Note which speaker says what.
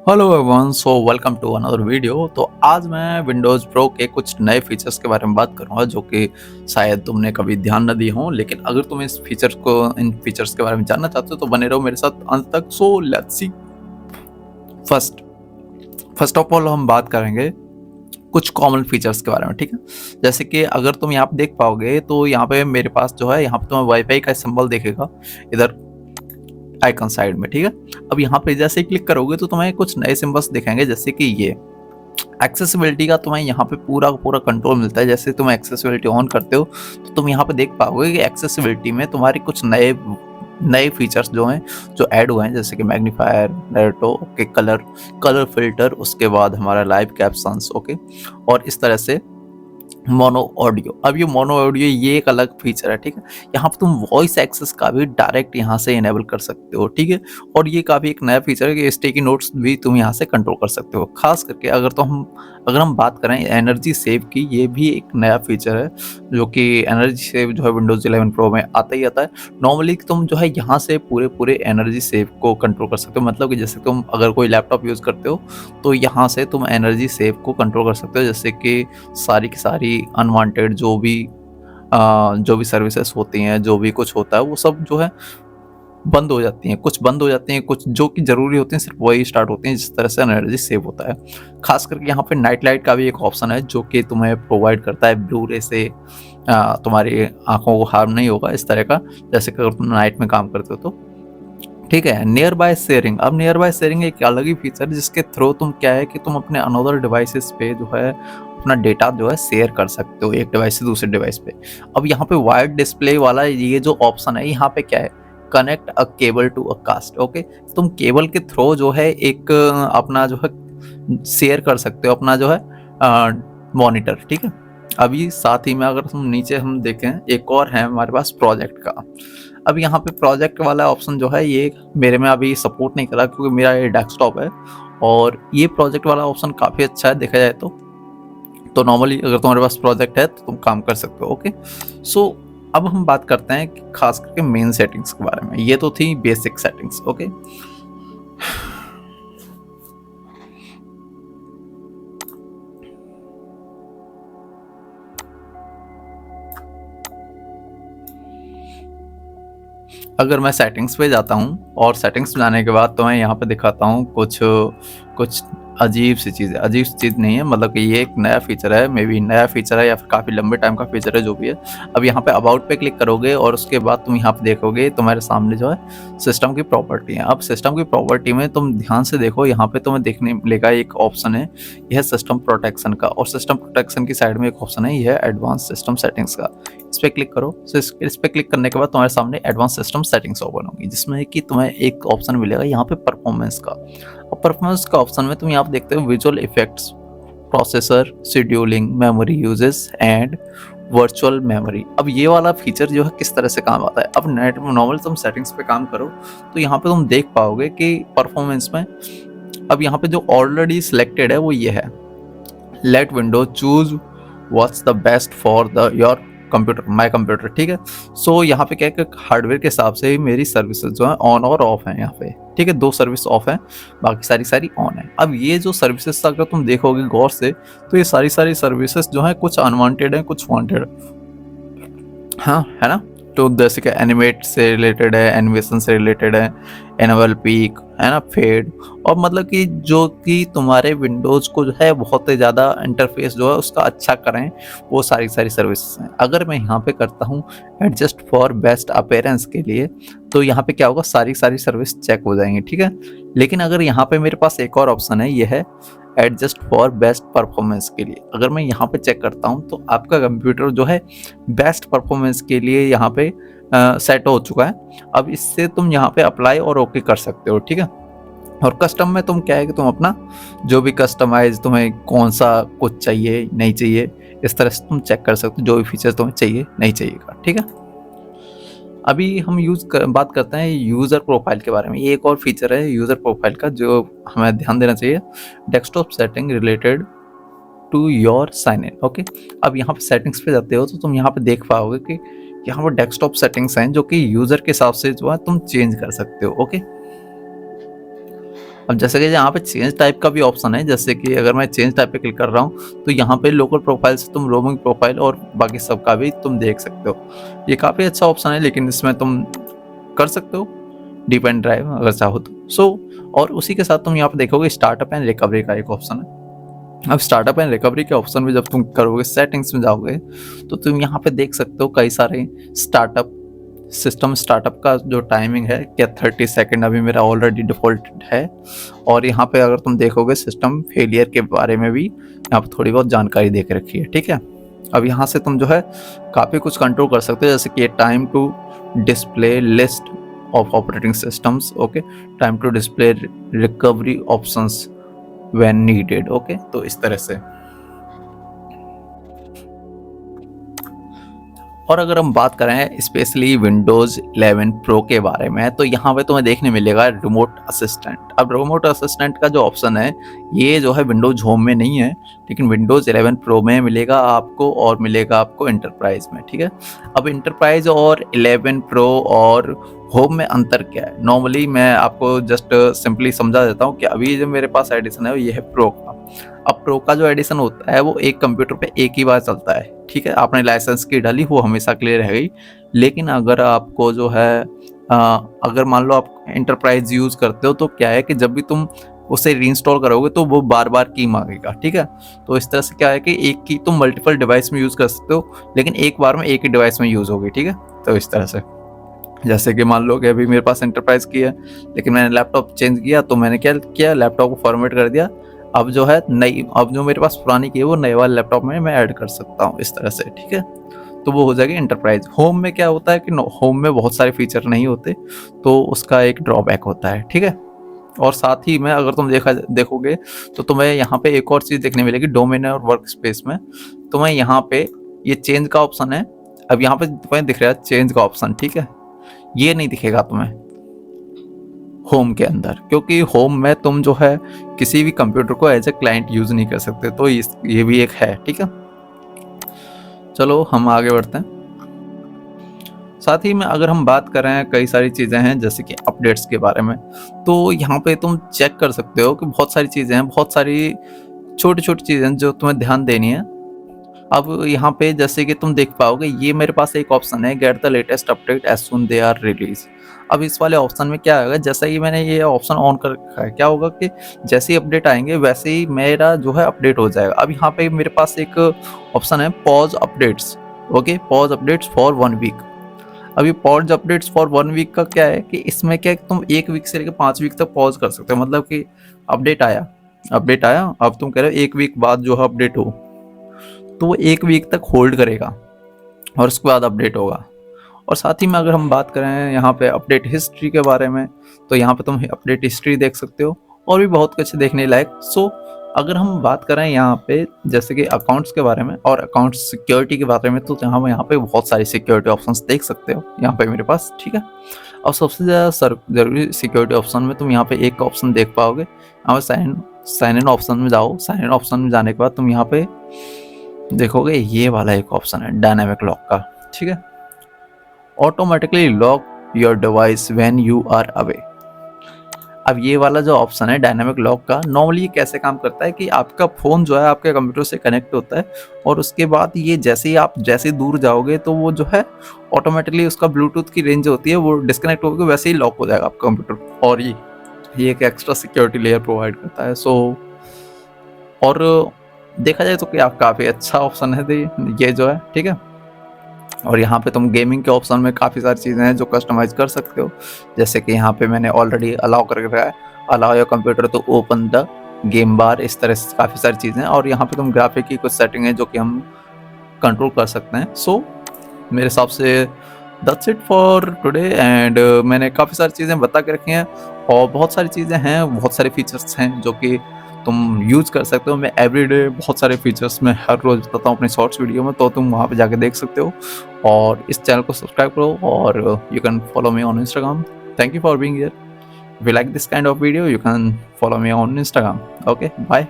Speaker 1: Hello everyone, so welcome to another video. तो आज मैं विंडोज़ प्रो के कुछ नए फीचर्स के बारे में बात करूंगा जो कि शायद तुमने कभी ध्यान न दिए हों। लेकिन अगर तुम इन फीचर्स के बारे में जानना चाहते हो तो बने रहो मेरे साथ अंत तक। So let's see. First first of all हम बात करेंगे कुछ कॉमन फीचर्स के बारे में, ठीक है। जैसे कि अगर तुम यहाँ पे देख पाओगे तो यहाँ पे मेरे पास जो है, यहाँ पे तुम्हें वाईफाई का सिंबल दिखेगा इधर आइकन साइड में, ठीक है। अब यहाँ पे जैसे ही क्लिक करोगे तो तुम्हें कुछ नए सिंबल्स दिखेंगे, जैसे कि ये एक्सेसिबिलिटी का तुम्हें यहाँ पे पूरा पूरा कंट्रोल मिलता है। जैसे तुम एक्सेसिबिलिटी ऑन करते हो तो तुम यहाँ पे देख पाओगे कि एक्सेसिबिलिटी में तुम्हारी कुछ नए नए फीचर्स जो हैं, जो ऐड हुए हैं, जैसे कि मैग्नीफायर, नैरेटो, ओके, कलर फिल्टर, उसके बाद हमारा लाइव कैप्शंस, ओके, और इस तरह से मोनो ऑडियो। अब ये मोनो ऑडियो ये एक अलग फीचर है, ठीक है। यहाँ पे तुम वॉइस एक्सेस का भी डायरेक्ट यहाँ से इनेबल कर सकते हो, ठीक है। और ये काफ़ी एक नया फीचर है कि स्टिकी नोट्स भी तुम यहाँ से कंट्रोल कर सकते हो। खास करके अगर हम बात करें एनर्जी सेव की, ये भी एक नया फीचर है जो कि एनर्जी सेव जो है विंडोज़ 11 प्रो में आता ही आता है। नॉर्मली तुम जो है यहाँ से पूरे एनर्जी सेव को कंट्रोल कर सकते हो। मतलब कि जैसे तुम अगर कोई लैपटॉप यूज़ करते हो तो यहाँ से तुम एनर्जी सेव को कंट्रोल कर सकते हो। जैसे कि सारी की सारी अनवांटेड जो भी सर्विसेज होती हैं, जो भी कुछ होता है, वो सब जो है बंद हो जाती हैं। कुछ बंद हो जाती हैं, कुछ जो कि ज़रूरी होती हैं सिर्फ वही स्टार्ट होती हैं, जिस तरह से एनर्जी सेव होता है। खास करके यहाँ पे नाइट लाइट का भी एक ऑप्शन है जो कि तुम्हें प्रोवाइड करता है ब्लू रे से तुम्हारी आंखों को हार्म नहीं होगा इस तरह का, जैसे कि अगर तुम नाइट में काम करते हो तो, ठीक है। नियर बाय शेयरिंग, अब नियर बाय शेयरिंग एक अलग ही फीचर है जिसके थ्रू तुम क्या है कि तुम अपने अनदर डिवाइसेस पे जो है अपना डेटा जो है शेयर कर सकते हो एक डिवाइस से दूसरे डिवाइस पे। अब यहाँ पे वाइड डिस्प्ले वाला ये जो ऑप्शन है, यहाँ पे क्या है, connect a cable to a cast, okay. तुम केबल के थ्रू जो है एक अपना जो है शेयर कर सकते हो अपना जो है मॉनिटर, ठीक है। अभी साथ ही में अगर तुम नीचे हम देखें, एक और है हमारे पास प्रोजेक्ट का। अब यहाँ पे प्रोजेक्ट वाला ऑप्शन जो है ये मेरे में अभी सपोर्ट नहीं कर रहा क्योंकि मेरा ये डेस्कटॉप है। और ये प्रोजेक्ट वाला ऑप्शन काफ़ी अच्छा है देखा जाए तो नॉर्मली अगर तुम्हारे पास प्रोजेक्ट है तो तुम काम कर सकते हो, ओके। सो अब हम बात करते हैं कि खास करके मेन सेटिंग्स के बारे में। ये तो थी बेसिक सेटिंग्स, ओके। अगर मैं सेटिंग्स पे जाता हूँ और सेटिंग्स में जाने के बाद तो मैं यहाँ पे दिखाता हूँ कुछ कुछ अजीब सी चीज़ नहीं है। मतलब कि ये एक नया फीचर है, मे बी नया फीचर है या फिर काफ़ी लंबे टाइम का फीचर है, जो भी है। अब यहाँ पे अबाउट पे क्लिक करोगे और उसके बाद तुम यहाँ पे देखोगे तुम्हारे सामने जो है सिस्टम की प्रॉपर्टी है। अब सिस्टम की प्रॉपर्टी में तुम ध्यान से देखो, यहाँ पे तुम्हें देखने मिलेगा एक ऑप्शन है, यह सिस्टम प्रोटेक्शन का। और सिस्टम प्रोटेक्शन की साइड में एक ऑप्शन है, यह है एडवांस सिस्टम सेटिंग्स का। इस पर क्लिक करो। इस पर क्लिक करने के बाद तुम्हारे सामने एडवांस सिस्टम सेटिंग्स ओपन होगी, जिसमें कि तुम्हें एक ऑप्शन मिलेगा यहाँ पे परफॉर्मेंस का। और परफॉर्मेंस का ऑप्शन में तुम यहाँ पे देखते हो visual effects, processor, scheduling, memory uses and virtual memory. अब ये वाला फीचर जो है किस तरह से काम आता है। अब नेट नॉर्मल तुम सेटिंग्स पे काम करो तो यहाँ पे तुम देख पाओगे कि परफॉर्मेंस में अब यहाँ पे जो ऑलरेडी सिलेक्टेड है वो ये है, let window choose what's the best for the your computer, my computer, ठीक है। सो यहाँ पे क्या है कि हार्डवेयर के हिसाब से मेरी सर्विसेज जो है ऑन और ऑफ है यहाँ पे, ठीक है। 2 सर्विस ऑफ है, बाकी सारी ऑन है। अब ये जो सर्विसेज अगर तुम देखोगे गौर से तो ये सारी सर्विसेज जो है कुछ अनवांटेड है, कुछ वांटेड, हाँ, है ना। तो जैसे कि एनिमेट से रिलेटेड है, एनिमेशन से रिलेटेड है, एनुअल पीक, है ना, फेड। और मतलब कि जो कि तुम्हारे विंडोज़ को जो है बहुत ही ज़्यादा इंटरफेस जो है उसका अच्छा करें, वो सारी सर्विसेज हैं। अगर मैं यहाँ पे करता हूँ एडजस्ट फॉर बेस्ट अपीयरेंस के लिए, तो यहाँ पे क्या होगा, सारी सर्विस चेक हो जाएंगी, ठीक है। लेकिन अगर यहाँ पे मेरे पास एक और ऑप्शन है, ये है एडजस्ट फॉर बेस्ट परफॉर्मेंस के लिए। अगर मैं यहाँ पे चेक करता हूँ तो आपका कंप्यूटर जो है बेस्ट परफॉर्मेंस के लिए यहाँ पे सेट हो चुका है। अब इससे तुम यहाँ पे अप्लाई और ओके कर सकते हो, ठीक है। और कस्टम में तुम क्या है कि तुम अपना जो भी कस्टमाइज तुम्हें कौन सा कुछ चाहिए नहीं चाहिए, इस तरह से तुम चेक कर सकते हो जो भी फीचर तुम्हें चाहिए नहीं चाहिएगा, ठीक है। अभी हम बात करते हैं यूज़र प्रोफाइल के बारे में। ये एक और फीचर है यूज़र प्रोफाइल का जो हमें ध्यान देना चाहिए, desktop setting related to your sign in, okay. अब यहाँ पे सेटिंग्स पे जाते हो तो तुम यहाँ पे देख पाओगे कि यहाँ पर डेस्कटॉप सेटिंग्स हैं जो कि यूज़र के हिसाब से जो है तुम चेंज कर सकते हो, ओके। अब जैसे कि यहाँ पे चेंज टाइप का भी ऑप्शन है, जैसे कि अगर मैं चेंज टाइप पे क्लिक कर रहा हूँ तो यहाँ पे लोकल प्रोफाइल से तुम रोमिंग प्रोफाइल और बाकी सब का भी तुम देख सकते हो। ये काफ़ी अच्छा ऑप्शन है, लेकिन इसमें तुम कर सकते हो डीप एंड ड्राइव अगर चाहो तो। और उसी के साथ तुम यहाँ पे देखोगे स्टार्टअप एंड रिकवरी का एक ऑप्शन है। अब स्टार्टअप एंड रिकवरी के ऑप्शन में जब तुम करोगे सेटिंग्स में जाओगे तो तुम यहाँ पे देख सकते हो कई सारे स्टार्टअप सिस्टम स्टार्टअप का जो टाइमिंग है क्या 30 सेकंड अभी मेरा ऑलरेडी डिफ़ॉल्ट है। और यहाँ पे अगर तुम देखोगे सिस्टम फेलियर के बारे में भी यहाँ पे थोड़ी बहुत जानकारी दे के रखी है, ठीक है। अब यहाँ से तुम जो है काफ़ी कुछ कंट्रोल कर सकते हो, जैसे कि time to display list of operating systems, okay, time to display recovery options when needed, okay. तो इस तरह से। और अगर हम बात करें स्पेशली विंडोज़ 11 प्रो के बारे में, तो यहाँ पे तुम्हें देखने मिलेगा रिमोट असिस्टेंट। अब रिमोट असिस्टेंट का जो ऑप्शन है ये जो है विंडोज़ होम में नहीं है, लेकिन विंडोज़ 11 प्रो में मिलेगा आपको और मिलेगा आपको एंटरप्राइज में, ठीक है। अब एंटरप्राइज और 11 प्रो और होम में अंतर क्या है, नॉर्मली मैं आपको जस्ट सिंपली समझा देता हूँ कि अभी जो मेरे पास एडिशन है ये है प्रो का। अब प्रो का जो एडिशन होता है वो एक कंप्यूटर पे एक ही बार चलता है, ठीक है। आपने लाइसेंस की डाली वो हमेशा के लिए रह गई। लेकिन अगर आपको जो है अगर मान लो आप एंटरप्राइज यूज़ करते हो तो क्या है कि जब भी तुम उसे रीइंस्टॉल करोगे तो वो बार बार की मांगेगा, ठीक है। तो इस तरह से क्या है कि एक की तुम मल्टीपल डिवाइस में यूज़ कर सकते हो, लेकिन एक बार में एक ही डिवाइस में यूज़ होगी, ठीक है। तो इस तरह से जैसे कि मान लो कि अभी मेरे पास एंटरप्राइज की है, लेकिन मैंने लैपटॉप चेंज किया तो मैंने क्या किया, लैपटॉप को फॉर्मेट कर दिया। अब जो है नई, अब जो मेरे पास पुरानी की है वो नए वाले लैपटॉप में मैं ऐड कर सकता हूँ, इस तरह से, ठीक है। तो वो हो जाएगी एंटरप्राइज। होम में क्या होता है कि होम में बहुत सारे फीचर नहीं होते, तो उसका एक ड्रॉबैक होता है, ठीक है। और साथ ही में अगर तुम देखोगे तो तुम्हें यहाँ पे एक और चीज़ देखने मिलेगी डोमेन और वर्क स्पेस में। तुम्हें यहाँ पे ये चेंज का ऑप्शन है। अब यहाँ पे तुम्हें दिख रहा है चेंज का ऑप्शन, ठीक है। ये नहीं दिखेगा तुम्हें होम के अंदर, क्योंकि होम में तुम जो है किसी भी कंप्यूटर को एज ए क्लाइंट यूज नहीं कर सकते। तो ये भी एक है, ठीक है। चलो हम आगे बढ़ते हैं। साथ ही में अगर हम बात करें कई सारी चीज़ें हैं जैसे कि अपडेट्स के बारे में, तो यहाँ पे तुम चेक कर सकते हो कि बहुत सारी चीज़ें हैं, बहुत सारी छोटी छोटी चीज़ें जो तुम्हें ध्यान देनी है। अब यहाँ पे जैसे कि तुम देख पाओगे ये मेरे पास एक ऑप्शन है get the latest update as soon they are release. अब इस वाले ऑप्शन में क्या होगा, जैसे ही मैंने ये ऑप्शन ऑन कर रखा है क्या होगा कि जैसे ही अपडेट आएंगे वैसे ही मेरा जो है अपडेट हो जाएगा। अब यहाँ पे मेरे पास एक ऑप्शन है pause updates, okay, pause updates for 1 week. अब ये पॉज अपडेट्स फॉर 1 वीक का क्या है कि इसमें क्या है कि तुम 1 वीक से लेकर 5 वीक तक पॉज कर सकते हो। मतलब कि अपडेट आया, अब तुम कह रहे हो 1 वीक बाद जो है अपडेट हो, तो वो 1 वीक तक होल्ड करेगा और उसके बाद अपडेट होगा। और साथ ही में अगर हम बात करें यहाँ पे अपडेट हिस्ट्री के बारे में, तो यहाँ पे तुम अपडेट हिस्ट्री देख सकते हो और भी बहुत कुछ देखने लायक। अगर हम बात करें यहाँ पे जैसे कि अकाउंट्स के बारे में और अकाउंट सिक्योरिटी के बारे में, तो यहाँ पे बहुत सारी सिक्योरिटी ऑप्शंस देख सकते हो यहाँ पे मेरे पास, ठीक है। और सबसे ज़्यादा जरूरी सिक्योरिटी ऑप्शन में तुम यहाँ पे एक ऑप्शन देख पाओगे, यहाँ पे साइन इन ऑप्शन में जाओ। साइन इन ऑप्शन में जाने के बाद तुम यहाँ पे देखोगे ये वाला एक ऑप्शन है डायनामिक लॉक का, ठीक है। Automatically lock your device when you are away. अब ये वाला जो ऑप्शन है डायनामिक लॉक का, नॉर्मली ये कैसे काम करता है कि आपका फ़ोन जो है आपके कंप्यूटर से कनेक्ट होता है और उसके बाद ये जैसे ही दूर जाओगे तो वो जो है ऑटोमेटिकली उसका ब्लूटूथ की रेंज होती है वो डिस्कनेक्ट होकर वैसे ही लॉक हो जाएगा आपका कंप्यूटर। और ये एक एक्स्ट्रा सिक्योरिटी लेयर प्रोवाइड करता है। और देखा जाए तो क्या काफ़ी अच्छा ऑप्शन है ये जो है, ठीक है। और यहाँ पे तुम गेमिंग के ऑप्शन में काफ़ी सारी चीज़ें हैं जो कस्टमाइज कर सकते हो, जैसे कि यहाँ पे मैंने ऑलरेडी अलाउ कर रखा है, allow your computer to open the game bar, इस तरह से काफ़ी सारी चीज़ें। और यहाँ पे तुम ग्राफिक की कुछ सेटिंग है जो कि हम कंट्रोल कर सकते हैं। मेरे हिसाब से that's it for today and मैंने काफ़ी सारी चीज़ें बता के रखी हैं और बहुत सारी चीज़ें हैं, बहुत सारे फीचर्स हैं जो कि तुम यूज़ कर सकते हो। मैं एवरीडे बहुत सारे फीचर्स मैं हर रोज़ बताता हूँ अपने शॉर्ट्स वीडियो में, तो तुम वहाँ पे जाके देख सकते हो। और इस चैनल को सब्सक्राइब करो और you can follow me on Instagram. Thank you for being here. If you like this kind of video, you can follow me on Instagram. Okay, bye.